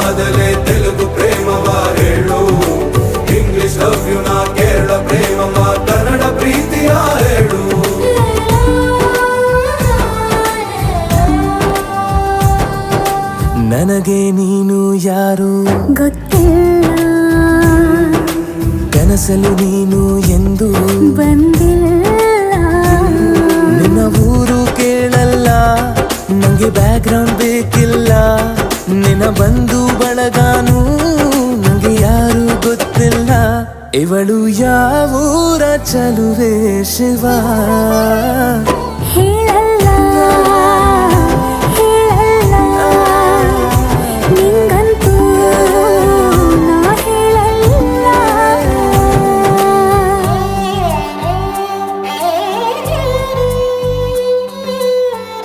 ಆದಲೆ ತೆಲುಗು ಪ್ರೇಮವ ಹೇಳು, English love you ನಾ ಕೇರಳ ಪ್ರೇಮವ ಕನ್ನಡ ಪ್ರೀತಿಯ ಹೇಳು. ನನಗೆ ನೀನು ಯಾರು ಗೊತ್ತಿಲ್ಲ, ಕನಸಲು ನೀನು ಎಂದು ಬಂದಿಲ್ಲ. ನಿನ್ನ ಊರು ಕೇಳಲ್ಲ, ನಂಗೆ ಬ್ಯಾಕ್ ಗ್ರೌಂಡ್ ಬೇಕಿಲ್ಲ. ನಿನ್ನ ಬಂಧು ಬಳಗಾನು ನಂಗೆ ಯಾರು ಗೊತ್ತಿಲ್ಲ. ಇವಳು ಯಾವೂರ ಚಲುವೆ ಶಿವ ಹೇಳ